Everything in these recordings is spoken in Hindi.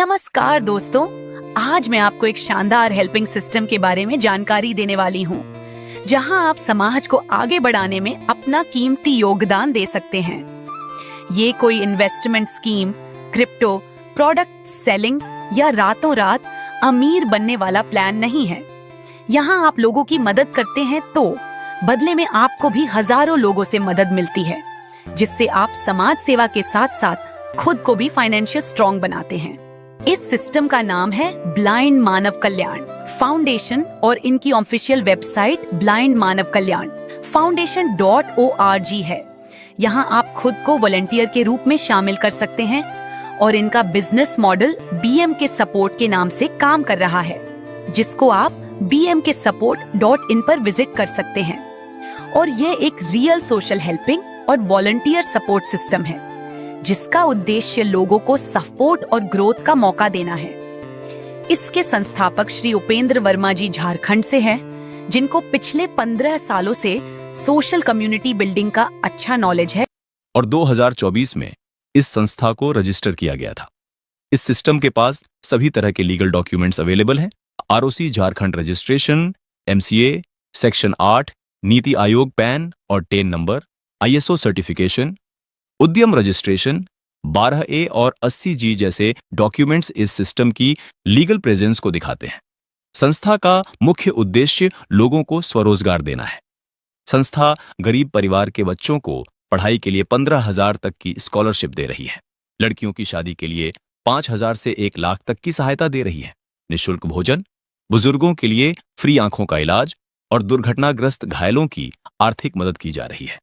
नमस्कार दोस्तों, आज मैं आपको एक शानदार हेल्पिंग सिस्टम के बारे में जानकारी देने वाली हूँ, जहां आप समाज को आगे बढ़ाने में अपना कीमती योगदान दे सकते हैं। ये कोई investment scheme, crypto, product selling या रातों रात अमीर बनने वाला प्लान नहीं है। यहाँ आप लोगों की मदद करते हैं तो बदले में आपको भी हजारों लोगों से मदद मिलती है, जिससे आप समाज सेवा के साथ साथ खुद को भी फाइनेंशियल स्ट्रॉन्ग बनाते हैं। इस सिस्टम का नाम है ब्लाइंड मानव कल्याण फाउंडेशन और इनकी ऑफिशियल वेबसाइट ब्लाइंड मानव कल्याण foundation.org है। यहाँ आप खुद को वॉलंटियर के रूप में शामिल कर सकते हैं और इनका बिजनेस मॉडल BM के सपोर्ट के नाम से काम कर रहा है, जिसको आप bmksuport.in पर विजिट कर सकते हैं। और यह एक रियल सोशल हेल्पिंग और वॉलंटियर सपोर्ट सिस्टम है, जिसका उद्देश्य लोगों को सपोर्ट और ग्रोथ का मौका देना है। इसके संस्थापक श्री उपेंद्र वर्मा जी झारखंड से हैं, जिनको पिछले 15 सालों से सोशल कम्युनिटी बिल्डिंग का अच्छा नॉलेज है और 2024 में इस संस्था को रजिस्टर किया गया था। इस सिस्टम के पास सभी तरह के लीगल डॉक्यूमेंट्स अवेलेबल हैं। ROC Jharkhand registration, MCA, section 8, NITI Aayog pan और 10 नंबर, ISO सर्टिफिकेशन, उद्यम रजिस्ट्रेशन, 12A और 80G जैसे डॉक्यूमेंट्स इस सिस्टम की लीगल प्रेजेंस को दिखाते हैं। संस्था का मुख्य उद्देश्य लोगों को स्वरोजगार देना है। संस्था गरीब परिवार के बच्चों को पढ़ाई के लिए 15,000 तक की स्कॉलरशिप दे रही है। लड़कियों की शादी के लिए 5,000 से 1 लाख तक की सहायता दे रही है। निःशुल्क भोजन, बुजुर्गों के लिए फ्री आंखों का इलाज और दुर्घटनाग्रस्त घायलों की आर्थिक मदद की जा रही है।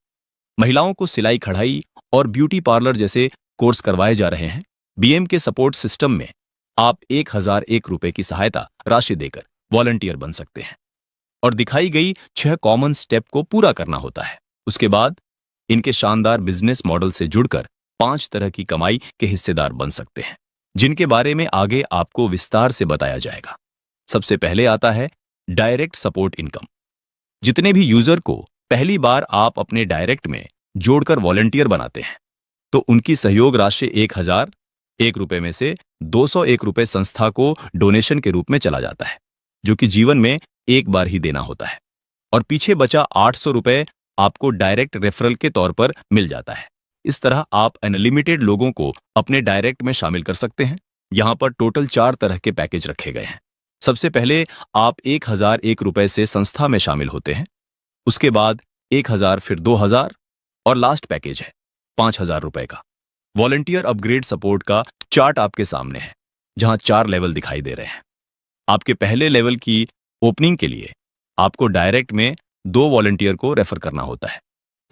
महिलाओं को सिलाई कढ़ाई और ब्यूटी पार्लर जैसे कोर्स करवाए जा रहे हैं। BM के सपोर्ट सिस्टम में आप 1,001 रुपए की सहायता राशि देकर वॉलंटियर बन सकते हैं और दिखाई गई 6 कॉमन स्टेप को पूरा करना होता है। उसके बाद इनके शानदार बिजनेस मॉडल से जुड़कर 5 तरह की कमाई के हिस्सेदार बन सकते हैं, जिनके बारे में आगे आपको विस्तार से बताया जाएगा। सबसे पहले आता है डायरेक्ट सपोर्ट इनकम। जितने भी यूजर को पहली बार आप अपने डायरेक्ट में जोड़कर वॉलंटियर बनाते हैं, तो उनकी सहयोग राशि 1,001 रुपए में से 201 रुपए संस्था को डोनेशन के रूप में चला जाता है, जो कि जीवन में एक बार ही देना होता है। और पीछे बचा 800 रुपए आपको डायरेक्ट रेफरल के तौर पर मिल जाता है। इस तरह आप अनलिमिटेड लोगों को अपने डायरेक्ट में शामिल कर सकते हैं। यहाँ पर टोटल 4 तरह के पैकेज रखे गए हैं। सबसे पहले आप 1,001 रुपए से संस्था में शामिल होते हैं, उसके बाद 1,000, फिर 2,000 और लास्ट पैकेज है 5,000 रुपए का। वॉलंटियर अपग्रेड सपोर्ट का चार्ट आपके सामने है, जहां 4 लेवल दिखाई दे रहे हैं। आपके पहले लेवल की ओपनिंग के लिए आपको डायरेक्ट में 2 वॉलंटियर को रेफर करना होता है,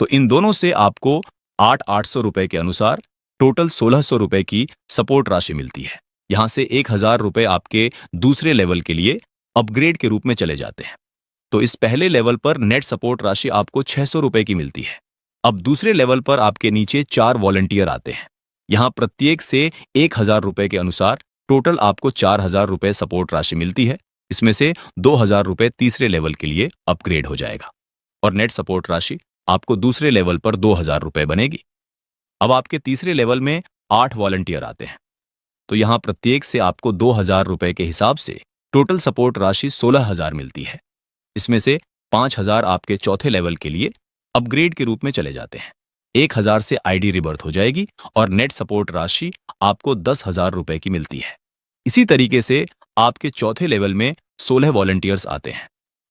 तो इन दोनों से आपको 800 रुपए के अनुसार टोटल 1,600 रुपए की सपोर्ट राशि मिलती है। यहां से 1,000 रुपए आपके दूसरे लेवल के लिए अपग्रेड के रूप में चले जाते हैं। तो इस पहले लेवल पर नेट सपोर्ट राशि आपको 600 रुपए की मिलती है। अब दूसरे लेवल पर आपके नीचे 4 वॉलंटियर आते हैं। यहां प्रत्येक से 1,000 रुपए के अनुसार टोटल आपको 4,000 रुपए सपोर्ट राशि मिलती है। इसमें से 2,000 रुपए तीसरे लेवल के लिए अपग्रेड हो जाएगा और नेट सपोर्ट राशि आपको दूसरे लेवल पर 2,000 रुपए बनेगी। अब आपके तीसरे लेवल में 8 वॉलंटियर आते हैं, तो यहां प्रत्येक से आपको 2,000 रुपए के हिसाब से टोटल सपोर्ट राशि 16,000 मिलती है। इसमें से 5,000 आपके चौथे लेवल के लिए अपग्रेड के रूप में चले जाते हैं। 1,000 से ID रिबर्थ हो जाएगी और नेट सपोर्ट राशि आपको 10,000 रुपए की मिलती है। इसी तरीके से आपके चौथे लेवल में 16 वॉलंटियर्स आते हैं।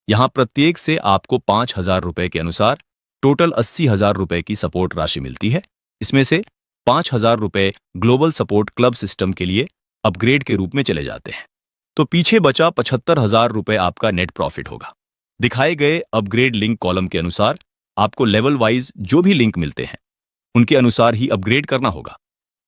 यहां प्रत्येक से आपको 5,000 रुपए के अनुसार टोटल 80,000 रुपए की सपोर्ट राशि मिलती है। इसमें से 5,000 रुपए ग्लोबल सपोर्ट क्लब सिस्टम के लिए अपग्रेड के रूप में चले जाते हैं। तो पीछे बचा 75,000 रुपए आपका नेट प्रॉफिट होगा। दिखाए गए अपग्रेड लिंक कॉलम के अनुसार आपको लेवल वाइज जो भी लिंक मिलते हैं, उनके अनुसार ही अपग्रेड करना होगा।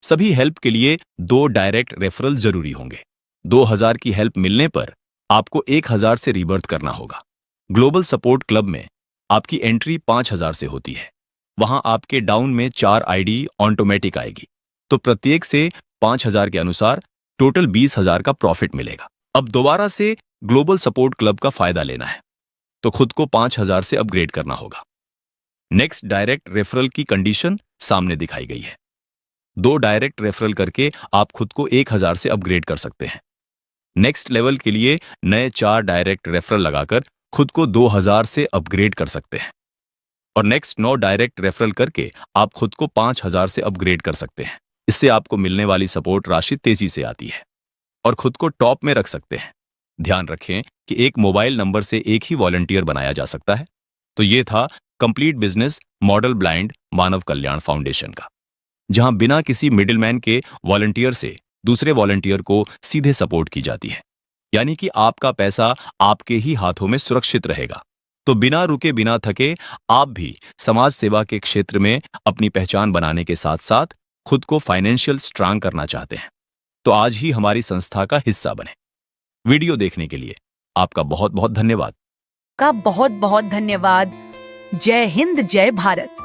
सभी हेल्प के लिए 2 डायरेक्ट रेफरल जरूरी होंगे। 2,000 की हेल्प मिलने पर आपको 1,000 से रिबर्थ करना होगा। ग्लोबल सपोर्ट क्लब में आपकी एंट्री 5,000 से होती है। वहां आपके डाउन में 4 ID ऑटोमेटिक आएगी, तो प्रत्येक से 5,000 के अनुसार टोटल 20,000 का प्रॉफिट मिलेगा। अब दोबारा से ग्लोबल सपोर्ट क्लब का फायदा लेना है, तो खुद को 5,000 से अपग्रेड करना होगा। नेक्स्ट डायरेक्ट रेफरल की कंडीशन सामने दिखाई गई है। 2 डायरेक्ट रेफरल करके आप खुद को 1000 से अपग्रेड कर सकते हैं। नेक्स्ट लेवल के लिए नए 4 डायरेक्ट रेफरल लगाकर खुद को 2000 से अपग्रेड कर सकते हैं। और नेक्स्ट 9 डायरेक्ट रेफरल करके आप खुद को 5000 से अपग्रेड कर सकते हैं। इससे आपको मिलने वाली सपोर्ट राशि तेजी से आती है और खुद को टॉप में रख सकते हैं। ध्यान रखें कि एक मोबाइल नंबर से एक ही वॉलंटियर बनाया जा सकता है। तो ये था कंप्लीट बिजनेस मॉडल ब्लाइंड मानव कल्याण फाउंडेशन का, जहां बिना किसी मिडिलमैन के वॉलंटियर से दूसरे वॉलंटियर को सीधे सपोर्ट की जाती है। यानी कि आपका पैसा आपके ही हाथों में सुरक्षित रहेगा। तो बिना रुके बिना थके आप भी समाज सेवा के क्षेत्र में अपनी पहचान बनाने के साथ साथ खुद को फाइनेंशियल स्ट्रांग करना चाहते हैं, तो आज ही हमारी संस्था का हिस्सा बने। वीडियो देखने के लिए आपका बहुत बहुत धन्यवाद। का बहुत बहुत धन्यवाद। जय हिंद, जय भारत।